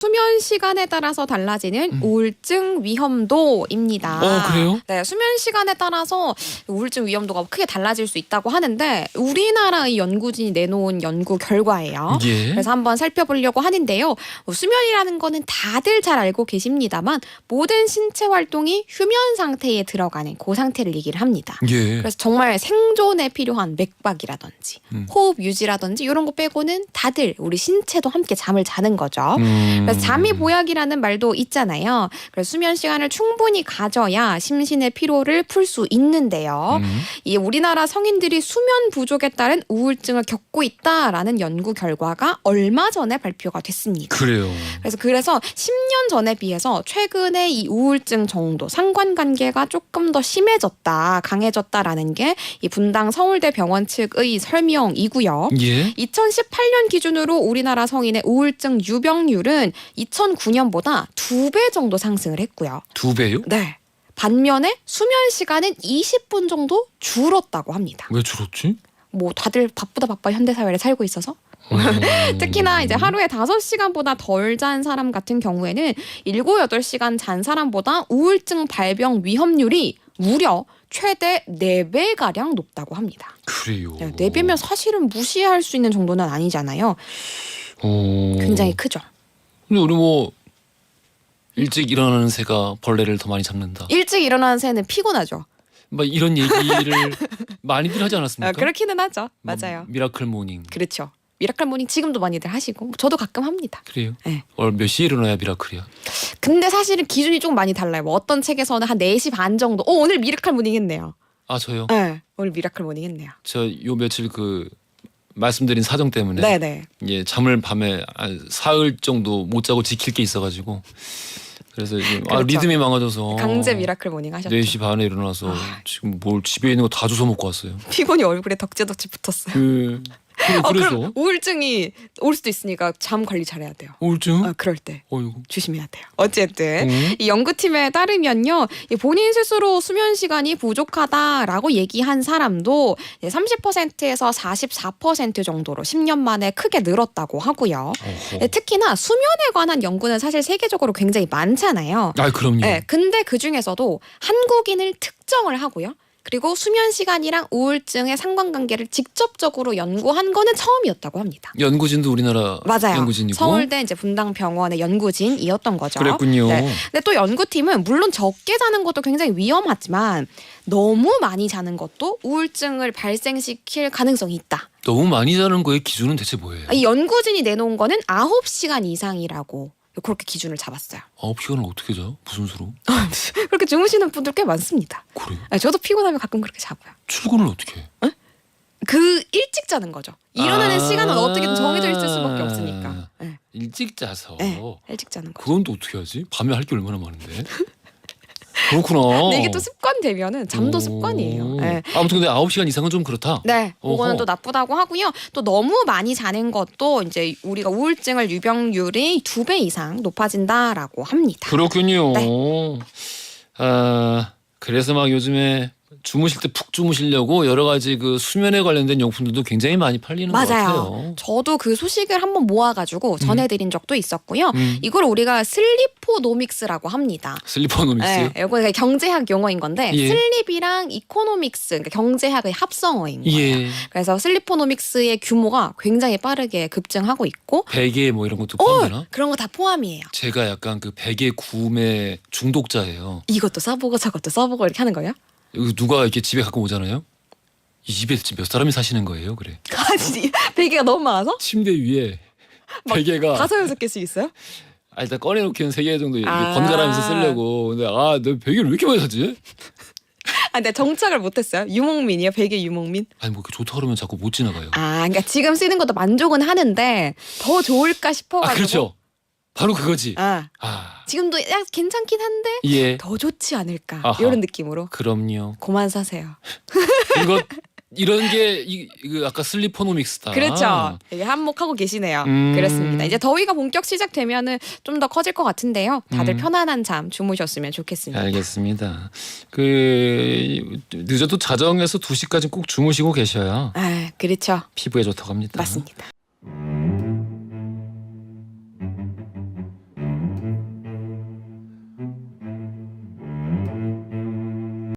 수면 시간에 따라서 달라지는 우울증 위험도입니다. 그래요? 네, 수면 시간에 따라서 우울증 위험도가 크게 달라질 수 있다고 하는데 우리나라의 연구진이 내놓은 연구 결과예요. 예. 그래서 한번 살펴보려고 하는데요. 수면이라는 거는 다들 잘 알고 계십니다만 모든 신체 활동이 휴면 상태에 들어가는 그 상태를 얘기를 합니다. 예. 그래서 정말 생존에 필요한 맥박이라든지 호흡 유지라든지 이런 거 빼고는 다들 우리 신체도 함께 잠을 자는 거죠. 그래서 잠이 보약이라는 말도 있잖아요. 그래서 수면 시간을 충분히 가져야 심신의 피로를 풀 수 있는데요. 이 우리나라 성인들이 수면 부족에 따른 우울증을 겪고 있다라는 연구 결과가 얼마 전에 발표가 됐습니다. 그래요. 그래서 10년 전에 비해서 최근에 이 우울증 정도 상관관계가 조금 더 심해졌다, 강해졌다라는 게 이 분당 서울대 병원 측의 설명이고요. 예. 2018년 기준으로 우리나라 성인의 우울증 유병률은 2009년보다 2배 정도 상승을 했고요. 2배요? 네. 반면에 수면 시간은 20분 정도 줄었다고 합니다. 왜 줄었지? 뭐 다들 바쁘다 현대 사회를 살고 있어서 특히나 이제 하루에 5시간보다 덜 잔 사람 같은 경우에는 7, 8시간 잔 사람보다 우울증 발병 위험률이 무려 최대 4배가량 높다고 합니다. 그래요. 네, 4배면 사실은 무시할 수 있는 정도는 아니잖아요. 굉장히 크죠. 근데 우리 뭐 일찍 일어나는 새가 벌레를 더 많이 잡는다. 일찍 일어나는 새는 피곤하죠. 막 이런 얘기를 많이들 하지 않았습니까? 그렇기는 하죠. 뭐 맞아요. 미라클 모닝. 그렇죠. 미라클 모닝 지금도 많이들 하시고 저도 가끔 합니다. 그래요? 네. 몇 시에 일어나야 미라클이야? 근데 사실은 기준이 좀 많이 달라요. 뭐 어떤 책에서는 한 4시 반 정도. 오늘 미라클 모닝 했네요. 아 저요? 네. 오늘 미라클 모닝 했네요. 저 요 며칠 그 말씀드린 사정 때문에 네네. 예, 잠을 밤에 한 사흘 정도 못 자고 지킬 게 있어가지고 그래서 지금 그렇죠. 리듬이 망가져서 강제 미라클 모닝 하셨죠. 4시 반에 일어나서 지금 뭘 집에 있는 거 다 주워 먹고 왔어요. 피곤이 얼굴에 덕지덕지 붙었어요. 그래서 그럼 우울증이 올 수도 있으니까 잠 관리 잘해야 돼요. 우울증? 그럴 때 어이구. 조심해야 돼요. 어쨌든 이 연구팀에 따르면요, 이 본인 스스로 수면 시간이 부족하다라고 얘기한 사람도 30%에서 44% 정도로 10년 만에 크게 늘었다고 하고요. 특히나 수면에 관한 연구는 사실 세계적으로 굉장히 많잖아요. 아 그럼요. 네, 근데 그 중에서도 한국인을 특정을 하고요. 그리고 수면 시간이랑 우울증의 상관관계를 직접적으로 연구한 거는 처음이었다고 합니다. 연구진도 우리나라 맞아요. 연구진이고 서울대 이제 분당병원의 연구진이었던 거죠. 그랬군요. 네. 근데 또 연구팀은 물론 적게 자는 것도 굉장히 위험하지만 너무 많이 자는 것도 우울증을 발생시킬 가능성이 있다. 너무 많이 자는 거의 기준은 대체 뭐예요? 이 연구진이 내놓은 거는 9시간 이상이라고 그렇게 기준을 잡았어요. 9시간을 어떻게 자? 무슨 수로? 그렇게 주무시는 분들 꽤 많습니다. 그래요? 네, 저도 피곤하면 가끔 그렇게 자고요. 출근을 어떻게 해? 그 일찍 자는 거죠. 일어나는 시간은 어떻게든 정해져 있을 수밖에 없으니까. 네. 일찍 자서 일찍 자는 거죠. 그건 또 어떻게 하지? 밤에 할 게 얼마나 많은데. 그렇구나. 근데 이게 또 습관 되면은 잠도 습관이에요. 네. 아무튼 근데 9시간 이상은 좀 그렇다. 네, 그거는 어허. 또 나쁘다고 하고요. 또 너무 많이 자는 것도 이제 우리가 우울증을 유병률이 2배 이상 높아진다라고 합니다. 그렇군요. 네. 그래서 막 요즘에 주무실 때 푹 주무시려고 여러 가지 그 수면에 관련된 용품들도 굉장히 많이 팔리는 것 맞아요. 같아요. 저도 그 소식을 한번 모아가지고 전해드린 적도 있었고요. 이걸 우리가 슬리포노믹스라고 합니다. 슬리퍼노믹스요? 네, 이거 경제학 용어인 건데 예. 슬립이랑 이코노믹스, 그러니까 경제학의 합성어인 거예요. 예. 그래서 슬리포노믹스의 규모가 굉장히 빠르게 급증하고 있고 베개 뭐 이런 것도 포함되나? 그런 거 다 포함이에요. 제가 약간 그 베개 구매 중독자예요. 이것도 써보고 저것도 써보고 이렇게 하는 거예요? 이거 누가 이렇게 집에 갖고 오잖아요. 이 집에 지금 몇 사람이 사시는 거예요? 그래. 아니, 베개가 너무 많아서? 침대 위에 막 베개가 5-6개씩 있어요? 일단 꺼내놓기는 3개 정도 번갈아가면서 쓰려고. 근데 너 베개를 왜 이렇게 많이 사지? 근데 정착을 못했어요. 유목민이요, 베개 유목민. 아니 뭐 좋다 그러면 자꾸 못 지나가요. 그러니까 지금 쓰는 것도 만족은 하는데 더 좋을까 싶어가지고. 그렇죠. 바로 그거지. 지금도 괜찮긴 한데 예. 더 좋지 않을까 아하. 이런 느낌으로. 그럼요. 그만 사세요. 이런 게 이거 아까 슬리퍼노믹스다. 그렇죠. 되게 한몫하고 계시네요. 그렇습니다. 이제 더위가 본격 시작되면은 좀 더 커질 것 같은데요. 다들 편안한 잠 주무셨으면 좋겠습니다. 알겠습니다. 늦어도 자정에서 2시까지 꼭 주무시고 계셔야 그렇죠. 피부에 좋다고 합니다. 맞습니다.